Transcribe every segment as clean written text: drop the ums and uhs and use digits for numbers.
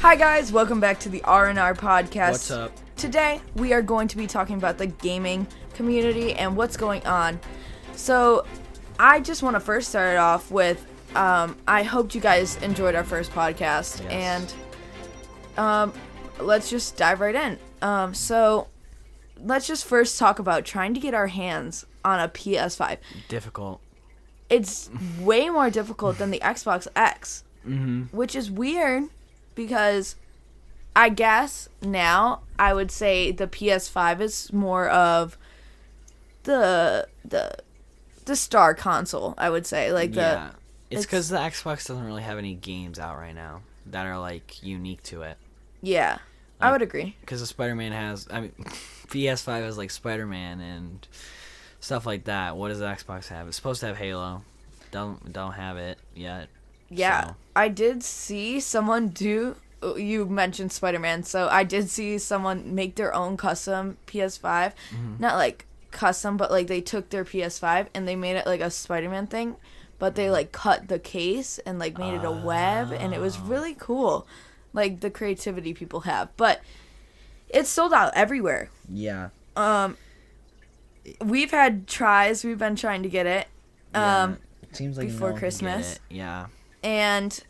Hi guys, welcome back to the R&R podcast. What's up? Today we are going to be talking about the gaming community and what's going on. So I just want to first start it off with I hoped you guys enjoyed our first podcast. Yes. And let's just dive right in. So let's just first talk about trying to get our hands on a PS5. Difficult. It's way more difficult than the Xbox X, which is weird because I guess now I would say the PS5 is more of the star console, I would say. Yeah. It's because the Xbox doesn't really have any games out right now that are, like, unique to it. Yeah, I would agree. Because the Spider-Man has... I mean, PS5 has, like, Spider-Man and stuff like that. What does the Xbox have? It's supposed to have Halo. Don't have it yet. Yeah, So. I did see someone do... You mentioned Spider-Man, so I did see someone make their own custom PS5. Not, like, custom, but, like, they took their PS5 and they made it, like, a Spider-Man thing. But they, like, cut the case and, like, made it a web, and it was really cool. Like, the creativity people have. But it's sold out everywhere. Yeah. We've had tries. We've been trying to get it. It seems like before no one can get Christmas. it. Yeah. And,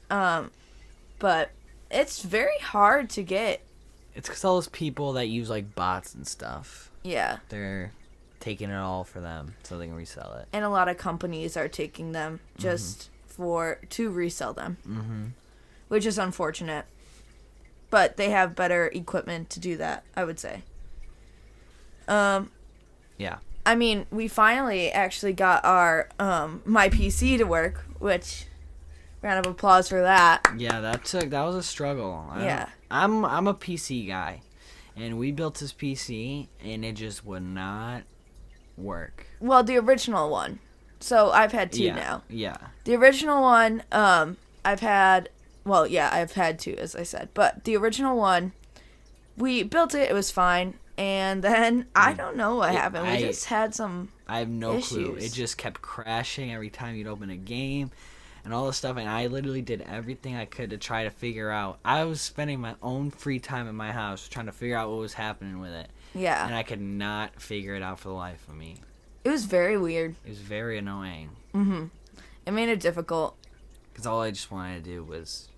but it's very hard to get. It's because all those people that use, like, bots and stuff, Yeah. they're taking it all for them so they can resell it. And a lot of companies are taking them just to resell them, which is unfortunate. But they have better equipment to do that, I would say. Yeah. I mean, we finally actually got our my PC to work, which round of applause for that. Yeah, that was a struggle. Yeah. I'm a PC guy, and we built this PC, and it just would not work. Well, the original one. So I've had two Yeah. now. Yeah. The original one, I've had two, as I said. But the original one, we built it. It was fine. And then I don't know what happened. We just had some I have no clue. issues. It just kept crashing every time you'd open a game, and all this stuff. And I literally did everything I could to try to figure out. I was spending my own free time in my house trying to figure out what was happening with it. Yeah. And I could not figure it out for the life of me. It was very weird. It was very annoying. It made it difficult. Because all I just wanted to do was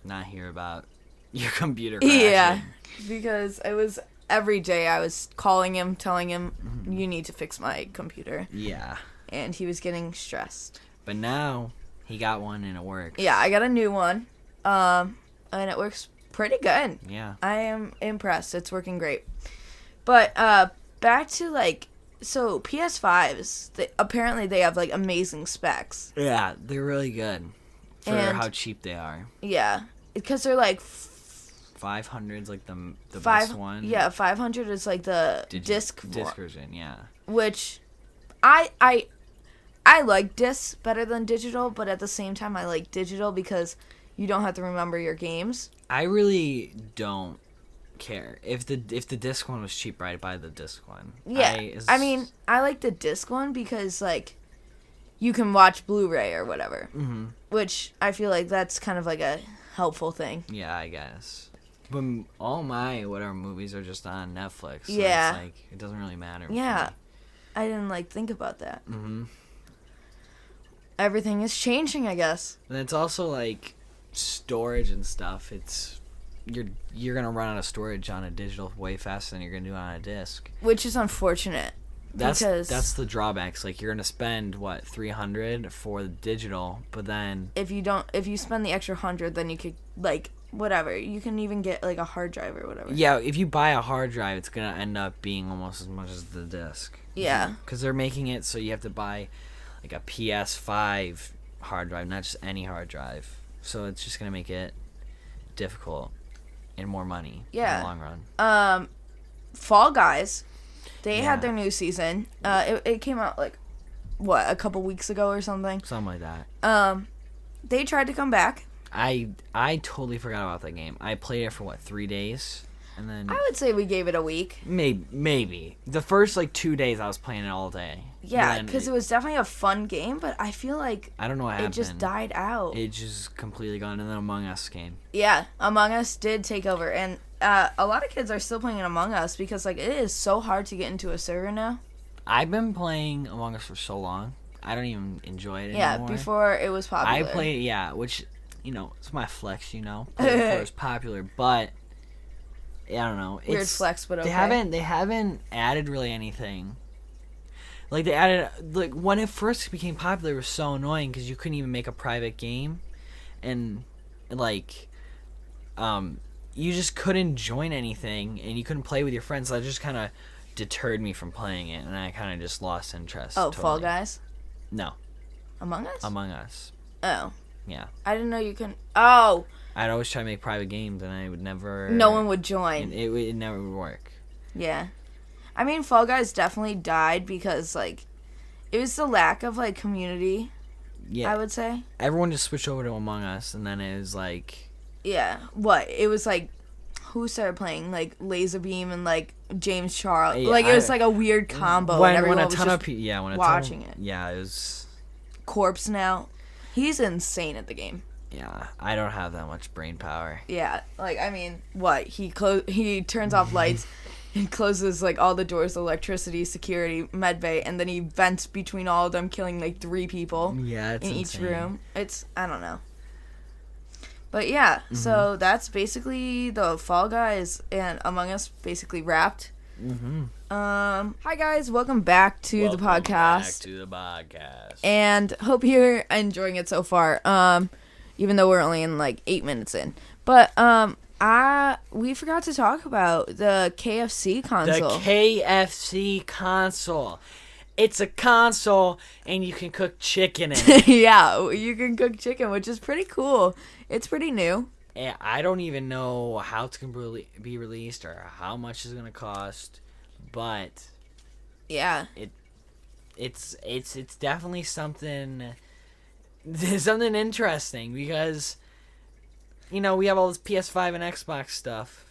not hear about your computer crashing. Yeah. Because it was every day I was calling him, telling him, you need to fix my computer. Yeah. And he was getting stressed. But now he got one and it works. Yeah, I got a new one. And it works pretty good. Yeah. I am impressed. It's working great. But back to like, so PS5s, apparently they have like amazing specs. Yeah, they're really good for And- how cheap they are. Yeah, because they're like 500's like the five. best one. Yeah, 500 is like the disc version. Yeah. which I like discs better than digital, but at the same time I like digital because you don't have to remember your games. I really don't care if the disc one was cheaper. I'd buy the disc one. Yeah, I mean I like the disc one because like you can watch Blu-ray or whatever, which I feel like that's kind of like a helpful thing. Yeah, I guess. But all my whatever movies are just on Netflix. So Yeah. It's like it doesn't really matter. for Yeah, me. I didn't like think about that. Everything is changing, I guess. And it's also like storage and stuff. It's you're gonna run out of storage on a digital way faster than you're gonna do on a disc. Which is unfortunate. That's because the drawbacks. Like you're gonna spend what $300 for the digital, but then if you spend the extra 100, then you could like whatever. You can even get like a hard drive or whatever. yeah, if you buy a hard drive, it's gonna end up being almost as much as the disc. Yeah. Because they're making it so you have to buy like a PS5 hard drive, not just any hard drive. So it's just gonna make it difficult and more money in Yeah. the long run. Fall Guys, they Yeah. had their new season. It came out like what, a couple weeks ago or something. Something like that. They tried to come back. I totally forgot about that game. I played it for 3 days. And then I would say we gave it a week. maybe the first like 2 days I was playing it all day. Yeah, because it was definitely a fun game, but I feel like I don't know what happened. it just died out. It just completely gone. And then Among Us came. Yeah, Among Us did take over, and a lot of kids are still playing Among Us because like it is so hard to get into a server now. I've been playing Among Us for so long. I don't even enjoy it anymore. Yeah, before it was popular. I play, which, it's my flex, Play it before it's popular, but I don't know. Weird flex, but okay. They haven't added really anything. Like, they added, like, when it first became popular, it was so annoying because you couldn't even make a private game. And, like, you just couldn't join anything, and you couldn't play with your friends. So that just kind of deterred me from playing it, and I kind of just lost interest. Oh, totally. Fall Guys? No. Among Us? Among Us. Oh. Yeah. I didn't know you can. Oh! I'd always try to make private games, and I would never. No one would join. It never would work. Yeah. I mean, Fall Guys definitely died because, like, it was the lack of, like, community, Yeah. I would say. Everyone just switched over to Among Us, and then it was like. Yeah. What? It was, like, who started playing? Like, Laserbeam and, like, James Charles. Yeah, like, it was, like, a weird combo. When and everyone a was ton just of people. When a watching ton of, it. Yeah, it was. Corpse now. He's insane at the game. Yeah, I don't have that much brain power. Yeah, like, I mean, what? He turns off lights, he closes, like, all the doors, electricity, security, medbay, and then he vents between all of them, killing, like, 3 people Yeah, it's in insane. each room. It's, I don't know. But, yeah, so that's basically the Fall Guys and Among Us basically wrapped. Mm-hmm. Hi, guys. Welcome back to the podcast. And hope you're enjoying it so far. Even though we're only in like 8 minutes in. But we forgot to talk about the KFC console. The KFC console. It's a console, and you can cook chicken in it. Yeah, you can cook chicken, which is pretty cool. It's pretty new. And I don't even know how it's going to be released or how much it's going to cost, but yeah, it's definitely something interesting because we have all this PS5 and Xbox stuff,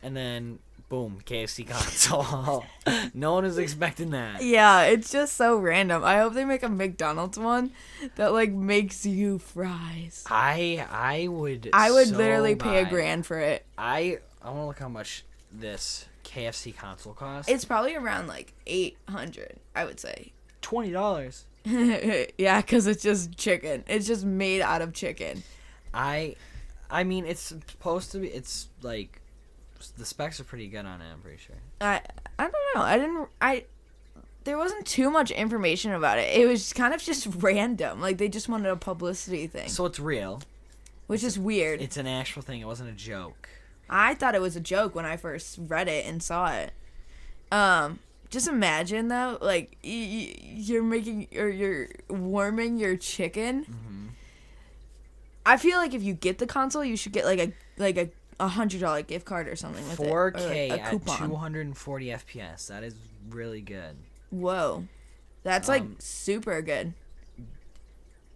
and then boom, KFC console. No one is expecting that. Yeah, it's just so random. I hope they make a McDonald's one that like makes you fries. I would literally pay $1,000 for it. I want to look how much this KFC console costs. It's probably around like $800, I would say. $20. Yeah, because it's just chicken. It's just made out of chicken. I mean, it's supposed to be. It's like the specs are pretty good on it. I'm pretty sure. I don't know. There wasn't too much information about it. It was kind of just random. Like they just wanted a publicity thing. So it's real, which is weird. It's an actual thing. It wasn't a joke. I thought it was a joke when I first read it and saw it. Just imagine though, like you're warming your chicken. Mm-hmm. I feel like if you get the console, you should get like a $100 gift card or something with 4K it. 4K at 240 FPS. That is really good. Whoa, that's like super good.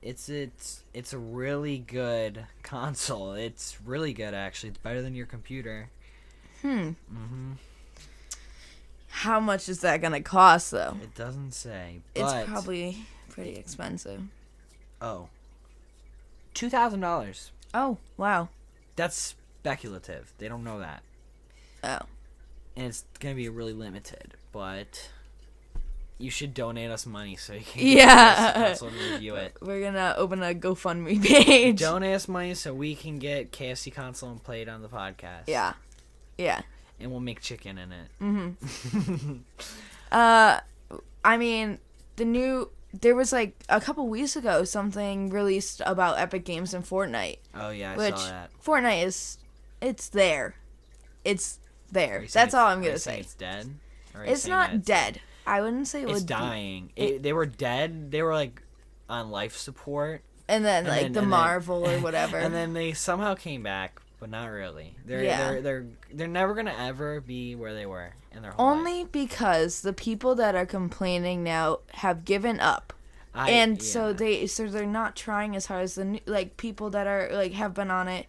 It's a really good console. It's really good actually. It's better than your computer. Mhm. How much is that gonna cost though? It doesn't say. But it's probably pretty expensive. Oh. $2,000. Oh wow. That's speculative. They don't know that. Oh. And it's gonna be really limited, but you should donate us money so you can get console and review it. We're gonna open a GoFundMe page. Donate us money so we can get KFC console and play it on the podcast. Yeah. Yeah. And we'll make chicken in it. Mm-hmm. I mean, there was like a couple weeks ago something released about Epic Games and Fortnite. Oh yeah, I saw that. Fortnite it's there. It's there. That's all I'm gonna say. It's dead. It's not dead. I wouldn't say it's dying. They were dead. They were like on life support. And then Marvel or whatever. And then they somehow came back, but not really. They're never gonna ever be where they were in their whole life. Because the people that are complaining now have given up. So they're not trying as hard as the people that are like have been on it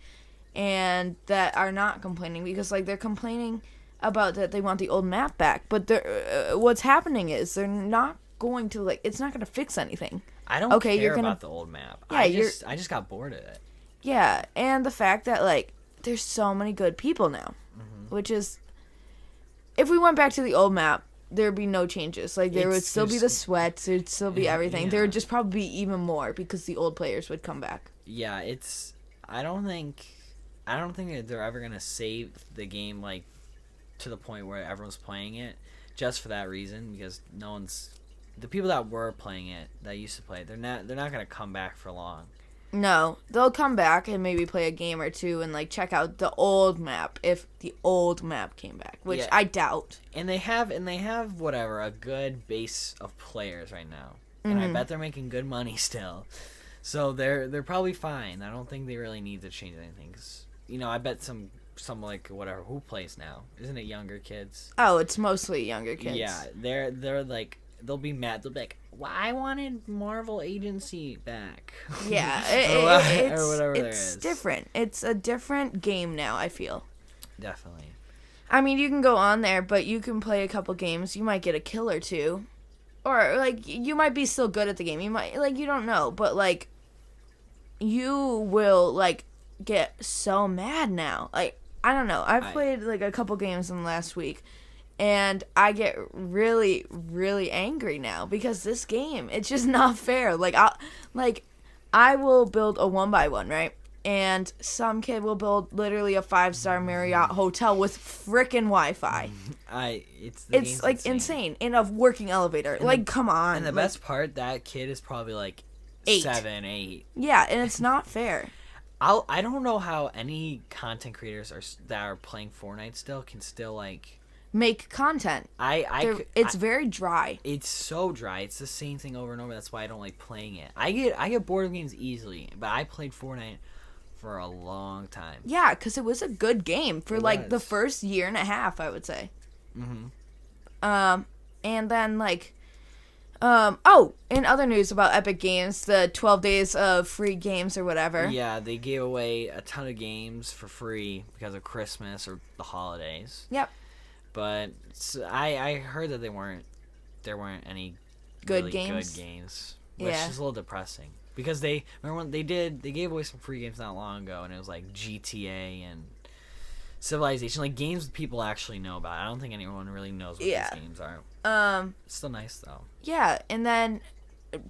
and that are not complaining because like they're complaining about that they want the old map back, but what's happening is they're not going to like it's not going to fix anything. I don't care about the old map. Yeah, I just got bored of it. Yeah, and the fact that like there's so many good people now, which is if we went back to the old map, there'd be no changes. Like there would still be the sweats, there'd still be everything. There would just probably be even more because the old players would come back. Yeah, I don't think that they're ever gonna save the game like to the point where everyone's playing it just for that reason, because the people that were playing it that used to play it, they're not gonna come back for long. No, they'll come back and maybe play a game or two and like check out the old map if the old map came back, which I doubt. And they have whatever, a good base of players right now, and I bet they're making good money still, so they're probably fine. I don't think they really need to change anything, 'cause, I bet some like whatever who plays now, isn't it younger kids? Oh, it's mostly younger kids. Yeah, they're like they'll be mad. They'll be like, "Well, I wanted Marvel Agency back." Yeah, or whatever. It's different. It's a different game now, I feel. Definitely. I mean, you can go on there, but you can play a couple games. You might get a kill or two, or like you might be still good at the game. You might you don't know, but like you will like get so mad now. Like I don't know. I've played like a couple games in the last week. And I get really, really angry now because this game, it's just not fair. I will build a 1x1, right? And some kid will build literally a 5-star Marriott hotel with frickin' Wi-Fi. It's like insane in a working elevator. Come on. And the best part, that kid is probably like 7, 8. Yeah, and it's not fair. I don't know how any content creators that are playing Fortnite still can still like make content. It's very dry. It's so dry. It's the same thing over and over. That's why I don't like playing it. I get bored of games easily, but I played Fortnite for a long time. Yeah, because it was a good game for the first year and a half, I would say. And then in other news about Epic Games, the 12 days of free games or whatever. Yeah, they gave away a ton of games for free because of Christmas or the holidays. Yep. But I heard that there weren't any good really games. Good games, which is a little depressing because they gave away some free games not long ago, and it was like GTA and Civilization, like games people actually know about. I don't think anyone really knows what these games are. It's still nice though. Yeah, and then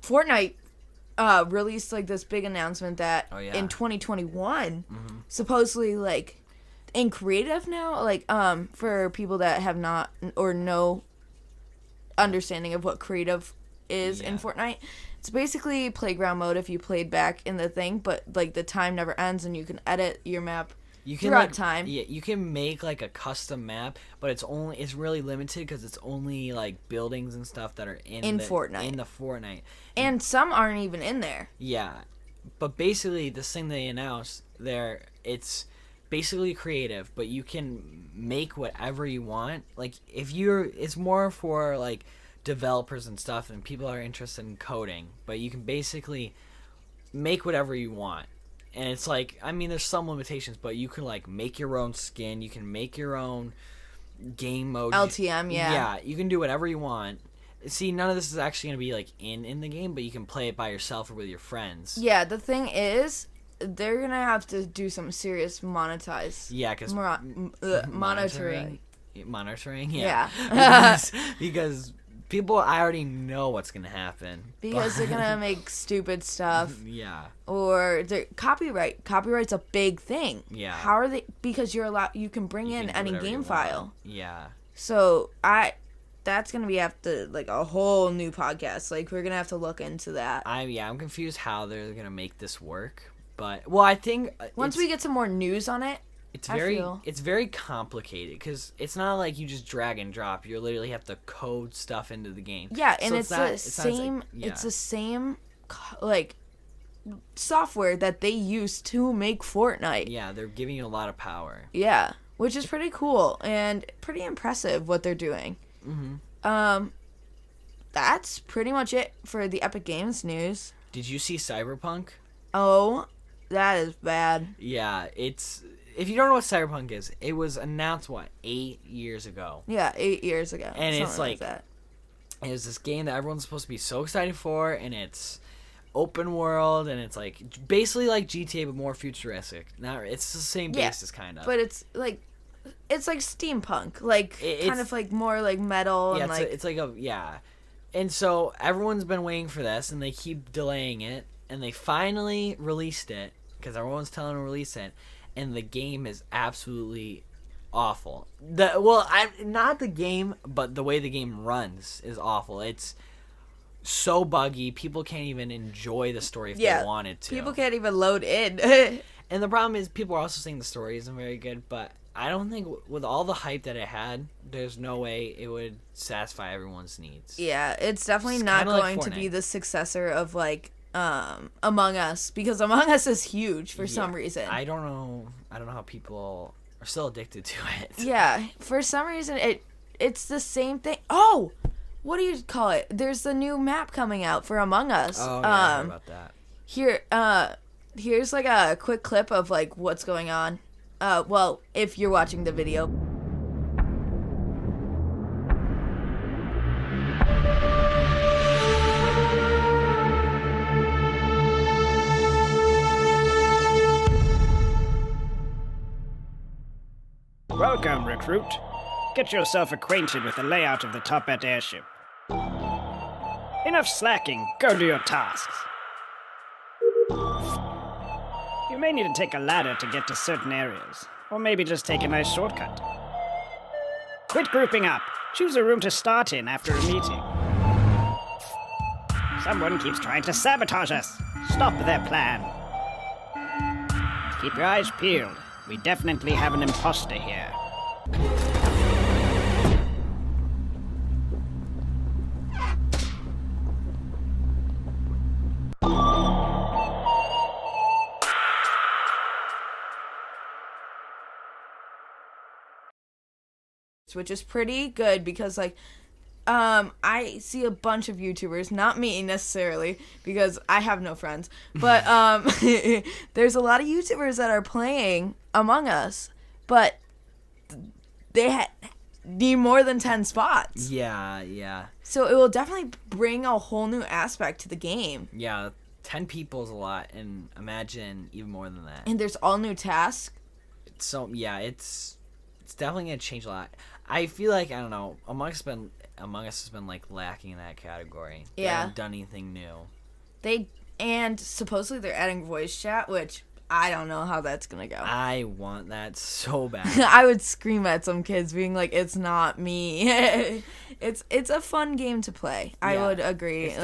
Fortnite released like this big announcement that in 2021, supposedly like. In creative now, for people that have not or no understanding of what creative is in Fortnite, it's basically playground mode if you played back in the thing, but like the time never ends and you can edit your map throughout time. Yeah, you can make like a custom map, but it's really limited because it's only like buildings and stuff that are in Fortnite. In the Fortnite, and some aren't even in there. Yeah, but basically this thing they announced there, it's basically creative, but you can make whatever you want. Like it's more for like developers and stuff and people are interested in coding, but you can basically make whatever you want. And it's like, I mean, there's some limitations, but you can like make your own skin, you can make your own game mode. LTM, yeah. Yeah, you can do whatever you want. See, none of this is actually going to be like in the game, but you can play it by yourself or with your friends. Yeah, the thing is, they're gonna have to do some serious monetizing. Yeah, because monitoring. Yeah. because people, I already know what's gonna happen. Because they're gonna make stupid stuff. Yeah. Or copyright. Copyright's a big thing. Yeah. How are they? Because you can bring in any game file. Yeah. So that's gonna be after like a whole new podcast. Like we're gonna have to look into that. I'm confused how they're gonna make this work. But I think once we get some more news on it, it's very complicated because it's not like you just drag and drop. You literally have to code stuff into the game. Yeah, and it's the same like software that they use to make Fortnite. Yeah, they're giving you a lot of power. Yeah, which is pretty cool and pretty impressive what they're doing. That's pretty much it for the Epic Games news. Did you see Cyberpunk? Oh. That is bad. Yeah, if you don't know what Cyberpunk is, it was announced 8 years ago, Yeah, 8 years ago. and it's something like that. it was this game that everyone's supposed to be so excited for, and it's open world, and it's like basically like GTA but more futuristic. Now it's the same basis kind of. But it's like steampunk, like kind of like more like metal Yeah, and it's like a and so everyone's been waiting for this, and they keep delaying it, and they finally released it because everyone's telling them to release it, and the game is absolutely awful. Not the game, but the way the game runs is awful. It's so buggy. People can't even enjoy the story if they wanted to. People can't even load in. And the problem is people are also saying the story isn't very good, but I don't think with all the hype that it had, there's no way it would satisfy everyone's needs. Yeah, it's definitely not going to be the successor of like Among Us, because Among Us is huge for some reason. I don't know how people are still addicted to it. Yeah, for some reason it's the same thing. Oh, what do you call it? There's the new map coming out for Among Us. Oh, yeah, I heard about that. Here's like a quick clip of like what's going on. Well, if you're watching the video. Welcome, recruit. Get yourself acquainted with the layout of the Toppat airship. Enough slacking. Go to your tasks. You may need to take a ladder to get to certain areas, or maybe just take a nice shortcut. Quit grouping up. Choose a room to start in after a meeting. Someone keeps trying to sabotage us. Stop their plan. Keep your eyes peeled. We definitely have an imposter here. Which is pretty good because like I see a bunch of YouTubers, not me necessarily because I have no friends, but there's a lot of YouTubers that are playing Among Us, but they need more than 10 spots. Yeah. So it will definitely bring a whole new aspect to the game. Yeah, 10 people is a lot, and imagine even more than that. And there's all new tasks. So yeah, it's definitely gonna change a lot. I feel like, I don't know, Among Us has been like lacking in that category. They haven't done anything new. And supposedly they're adding voice chat, which I don't know how that's gonna go. I want that so bad. I would scream at some kids being like, "It's not me." It's a fun game to play. I would agree. It's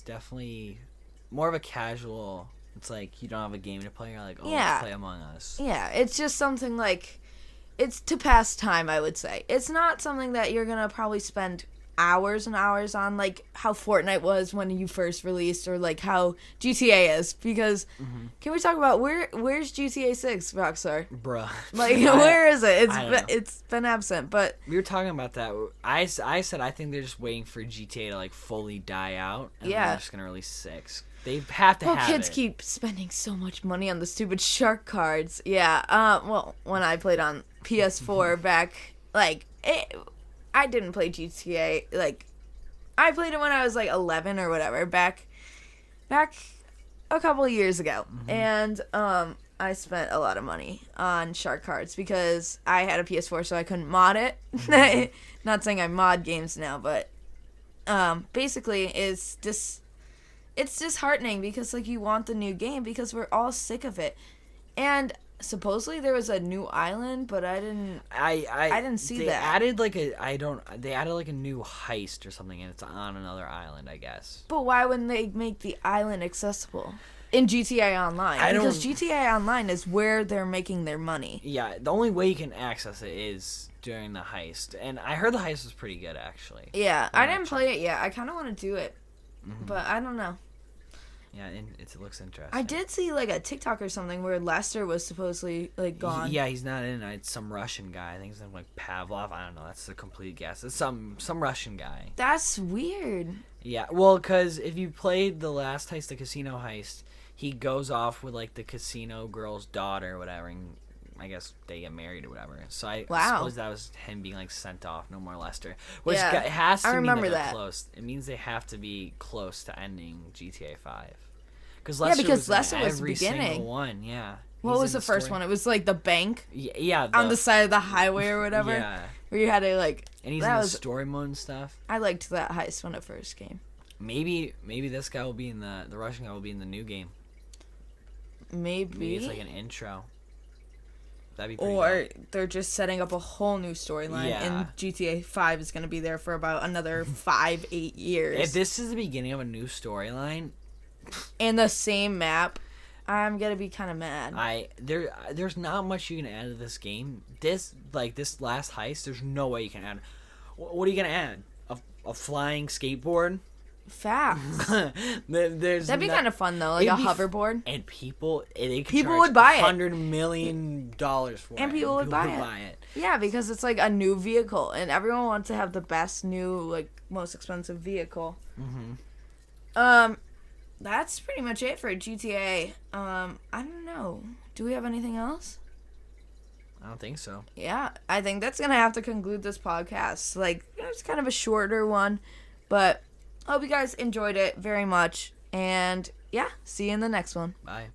definitely more of a casual. It's like you don't have a game to play. You're like, let's play Among Us. Yeah, it's just something like, it's to pass time, I would say. It's not something that you're gonna probably spend hours and hours on, like how Fortnite was when you first released, or like how GTA is. Because can we talk about where's GTA 6, Rockstar? Bruh. Like where is it? It's been absent. But we were talking about that. I said I think they're just waiting for GTA to like fully die out, and they're just gonna release 6. They have to have it. Well, kids keep spending so much money on the stupid shark cards. Yeah. Well, when I played on PS4 back, like, I didn't play GTA. Like, I played it when I was like 11 or whatever. Back a couple of years ago, and I spent a lot of money on shark cards because I had a PS4, so I couldn't mod it. Not saying I mod games now, but basically, it's disheartening because like you want the new game because we're all sick of it. And supposedly there was a new island, but I didn't see they that. They added like a new heist or something, and it's on another island, I guess. But why wouldn't they make the island accessible in GTA Online? Because GTA Online is where they're making their money. Yeah, the only way you can access it is during the heist, and I heard the heist was pretty good actually. Yeah, I didn't play it yet. I kind of want to do it. But I don't know. Yeah, it looks interesting. I did see like a TikTok or something where Lester was supposedly like gone. Yeah, he's not in it. It's some Russian guy. I think his name like Pavlov. I don't know. That's a complete guess. It's some Russian guy. That's weird. Yeah, well, because if you played the last heist, the casino heist, he goes off with like the casino girl's daughter or whatever, and I guess they get married or whatever. So I suppose that was him being like sent off, no more Lester. Which Yeah, it has to I mean remember that they're that. close. It means they have to be close to ending GTA 5. Because was Lester in was the every beginning. single one, yeah. What He's was in the first story. one? It was like the bank Yeah, on the side of the highway or whatever. Yeah. Where you had to like. And he's that in the was. story mode and stuff. I liked that heist when it first came. Maybe this guy will be in the Russian guy will be in the new game. Maybe. Maybe it's like an intro. That'd be pretty Or dope. they're just setting up a whole new storyline, Yeah. and GTA 5 is going to be there for about another 5-8 years. If this is the beginning of a new storyline, and the same map, I'm going to be kind of mad. there's not much you can add to this game. This last heist, there's no way you can add. What are you gonna add? A flying skateboard? Facts. There's That'd be not- kind of fun, though, like a it'd be hoverboard. And people would buy it. $100 million for And it. people would buy it. Yeah, because it's like a new vehicle, and everyone wants to have the best new, like, most expensive vehicle. Mm-hmm. That's pretty much it for GTA. I don't know. Do we have anything else? I don't think so. Yeah, I think that's gonna have to conclude this podcast. Like, it was kind of a shorter one, but I hope you guys enjoyed it very much. And yeah, see you in the next one. Bye.